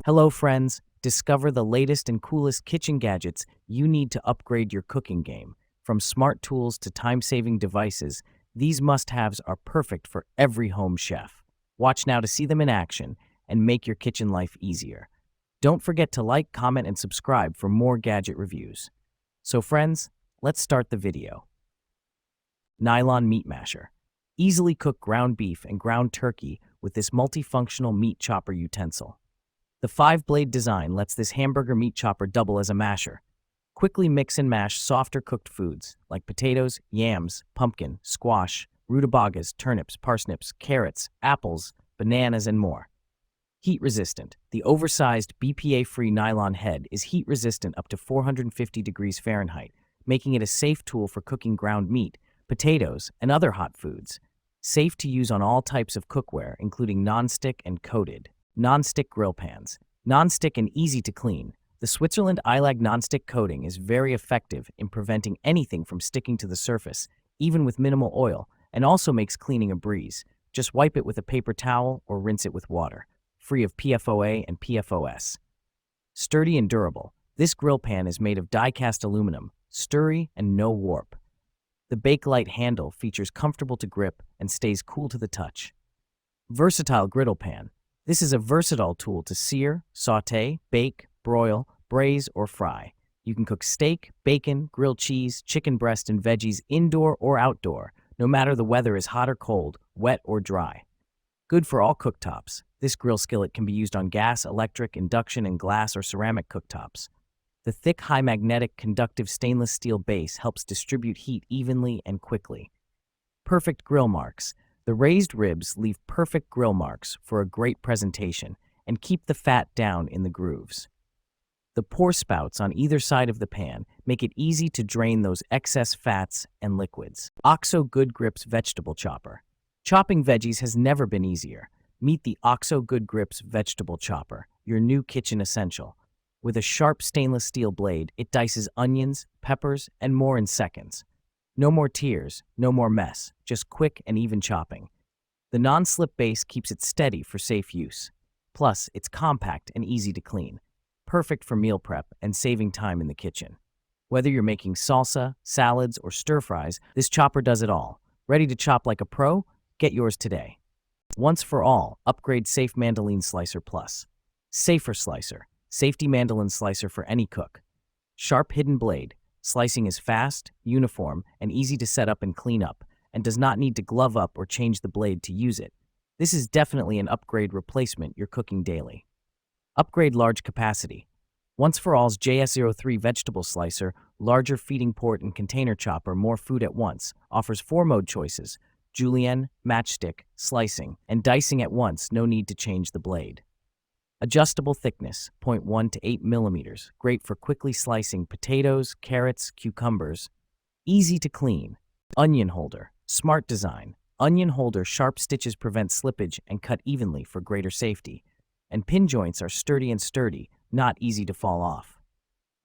Hello, friends. Discover the latest and coolest kitchen gadgets you need to upgrade your cooking game. From smart tools to time-saving devices, these must-haves are perfect for every home chef. Watch now to see them in action and make your kitchen life easier. Don't forget to like, comment, and subscribe for more gadget reviews. So friends, let's start the video. Nylon Meat Masher. Easily cook ground beef and ground turkey with this multifunctional meat chopper utensil. The 5-blade design lets this hamburger meat chopper double as a masher. Quickly mix and mash softer cooked foods like potatoes, yams, pumpkin, squash, rutabagas, turnips, parsnips, carrots, apples, bananas, and more. Heat resistant. The oversized BPA-free nylon head is heat resistant up to 450 degrees Fahrenheit, making it a safe tool for cooking ground meat, potatoes, and other hot foods. Safe to use on all types of cookware, including non-stick and coated. Non-stick grill pans. Non-stick and easy to clean. The Switzerland Ilag non-stick coating is very effective in preventing anything from sticking to the surface, even with minimal oil, and also makes cleaning a breeze. Just wipe it with a paper towel or rinse it with water, free of PFOA and PFOS. Sturdy and durable. This grill pan is made of die-cast aluminum, sturdy and no warp. The Bakelite handle features comfortable to grip and stays cool to the touch. Versatile griddle pan. This is a versatile tool to sear, sauté, bake, broil, braise, or fry. You can cook steak, bacon, grilled cheese, chicken breast, and veggies indoor or outdoor, no matter the weather is hot or cold, wet or dry. Good for all cooktops. This grill skillet can be used on gas, electric, induction, and glass or ceramic cooktops. The thick, high magnetic, conductive stainless steel base helps distribute heat evenly and quickly. Perfect grill marks. The raised ribs leave perfect grill marks for a great presentation and keep the fat down in the grooves. The pour spouts on either side of the pan make it easy to drain those excess fats and liquids. OXO Good Grips Vegetable Chopper. Chopping veggies has never been easier. Meet the OXO Good Grips Vegetable Chopper, your new kitchen essential. With a sharp stainless steel blade, it dices onions, peppers, and more in seconds. No more tears, no more mess, just quick and even chopping. The non-slip base keeps it steady for safe use. Plus, it's compact and easy to clean. Perfect for meal prep and saving time in the kitchen. Whether you're making salsa, salads, or stir-fries, this chopper does it all. Ready to chop like a pro? Get yours today. Once for all, upgrade Safe Mandolin Slicer Plus. Safer Slicer. Safety mandolin slicer for any cook. Sharp hidden blade. Slicing is fast, uniform, and easy to set up and clean up, and does not need to glove up or change the blade to use it. This is definitely an upgrade replacement you're cooking daily. Upgrade large capacity. Once for all's JS03 vegetable slicer, larger feeding port and container chopper, more food at once, offers 4 mode choices: julienne, matchstick, slicing, and dicing at once, no need to change the blade. Adjustable thickness, 0.1 to 8 millimeters, great for quickly slicing potatoes, carrots, cucumbers. Easy to clean. Onion holder, smart design. Onion holder sharp stitches prevent slippage and cut evenly for greater safety. And pin joints are sturdy, not easy to fall off.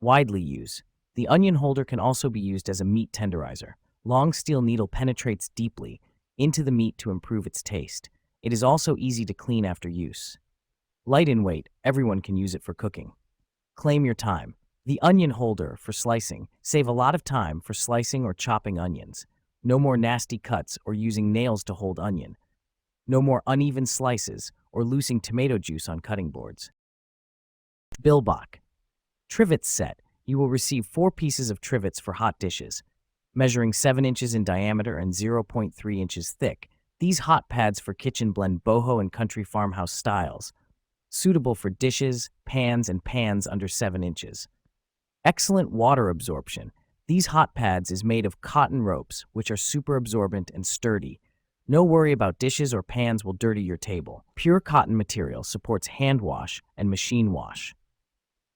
Widely used. The onion holder can also be used as a meat tenderizer. Long steel needle penetrates deeply into the meat to improve its taste. It is also easy to clean after use. Light in weight, everyone can use it for cooking. Claim your time. The onion holder for slicing. Save a lot of time for slicing or chopping onions. No more nasty cuts or using nails to hold onion. No more uneven slices or losing tomato juice on cutting boards. Bilbach. Trivets set. You will receive 4 pieces of trivets for hot dishes. Measuring 7 inches in diameter and 0.3 inches thick, these hot pads for kitchen blend boho and country farmhouse styles. Suitable for dishes, pans, and pans under 7 inches. Excellent water absorption. These hot pads is made of cotton ropes, which are super absorbent and sturdy. No worry about dishes or pans will dirty your table. Pure cotton material supports hand wash and machine wash.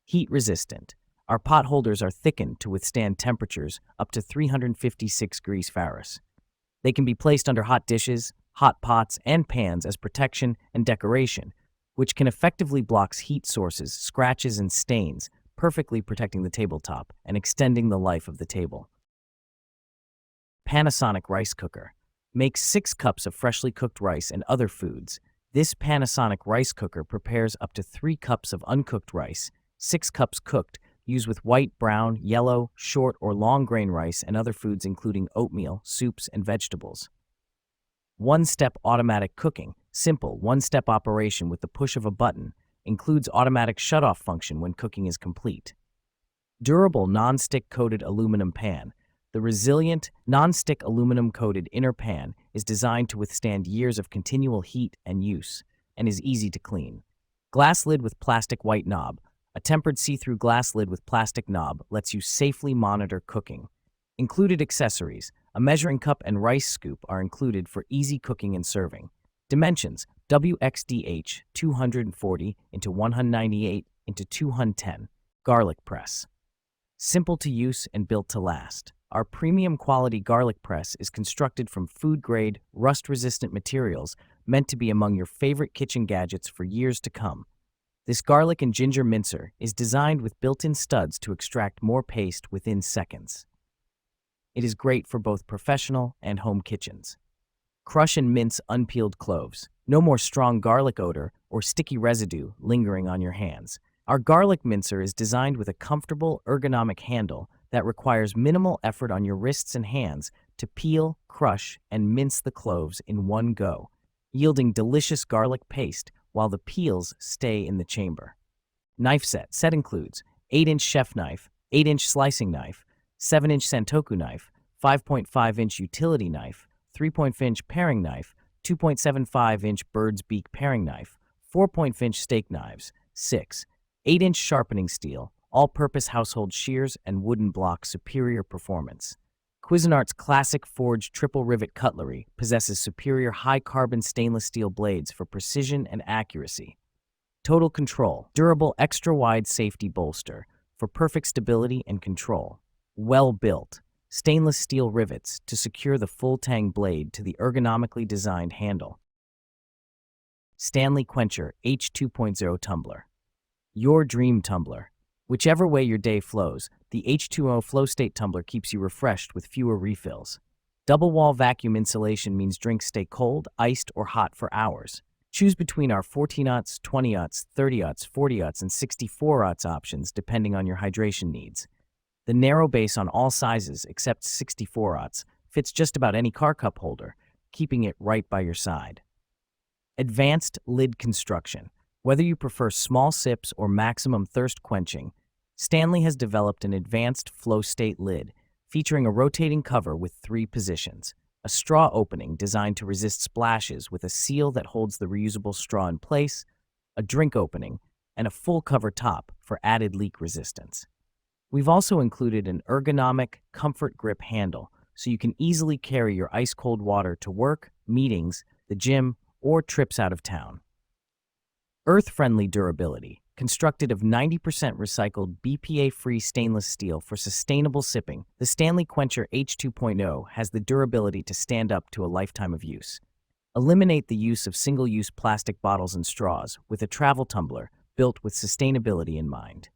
Heat resistant. Our pot holders are thickened to withstand temperatures up to 356 degrees Fahrenheit. They can be placed under hot dishes, hot pots, and pans as protection and decoration, which can effectively block heat sources, scratches, and stains, perfectly protecting the tabletop and extending the life of the table. Panasonic rice cooker. Make 6 cups of freshly cooked rice and other foods. This Panasonic rice cooker prepares up to 3 cups of uncooked rice, 6 cups cooked. Use with white, brown, yellow, short, or long grain rice and other foods including oatmeal, soups, and vegetables. One-step automatic cooking. Simple, one-step operation with the push of a button. Includes automatic shutoff function when cooking is complete. Durable non-stick coated aluminum pan. The resilient, non-stick aluminum-coated inner pan is designed to withstand years of continual heat and use, and is easy to clean. Glass lid with plastic white knob. A tempered see-through glass lid with plastic knob lets you safely monitor cooking. Included accessories. A measuring cup and rice scoop are included for easy cooking and serving. Dimensions: WXDH 240 x 198 x 210. Garlic press. Simple to use and built to last. Our premium quality garlic press is constructed from food-grade, rust-resistant materials meant to be among your favorite kitchen gadgets for years to come. This garlic and ginger mincer is designed with built-in studs to extract more paste within seconds. It is great for both professional and home kitchens. Crush and mince unpeeled cloves. No more strong garlic odor or sticky residue lingering on your hands. Our garlic mincer is designed with a comfortable, ergonomic handle that requires minimal effort on your wrists and hands to peel, crush, and mince the cloves in one go, yielding delicious garlic paste while the peels stay in the chamber. Knife set. Set includes 8-inch chef knife, 8-inch slicing knife, 7-inch santoku knife, 5.5-inch utility knife, 3.5-inch paring knife, 2.75-inch bird's beak paring knife, 4.5-inch steak knives, 6, 8-inch sharpening steel, all-purpose household shears, and wooden block superior performance. Cuisinart's classic forged triple rivet cutlery possesses superior high-carbon stainless steel blades for precision and accuracy. Total Control, durable extra-wide safety bolster for perfect stability and control. Well-built, stainless steel rivets to secure the full-tang blade to the ergonomically designed handle. Stanley Quencher H2.0 Tumbler. Your dream tumbler. Whichever way your day flows, the H2O Flow State Tumbler keeps you refreshed with fewer refills. Double-wall vacuum insulation means drinks stay cold, iced, or hot for hours. Choose between our 14-aughts, 20-aughts, 30-aughts, 40-aughts, and 64-aughts options depending on your hydration needs. The narrow base on all sizes except 64-aughts fits just about any car cup holder, keeping it right by your side. Advanced lid construction. Whether you prefer small sips or maximum thirst quenching, Stanley has developed an advanced flow state lid featuring a rotating cover with 3 positions, a straw opening designed to resist splashes with a seal that holds the reusable straw in place, a drink opening, and a full cover top for added leak resistance. We've also included an ergonomic comfort grip handle so you can easily carry your ice-cold water to work, meetings, the gym, or trips out of town. Earth-friendly durability. Constructed of 90% recycled BPA-free stainless steel for sustainable sipping, the Stanley Quencher H2.0 has the durability to stand up to a lifetime of use. Eliminate the use of single-use plastic bottles and straws with a travel tumbler built with sustainability in mind.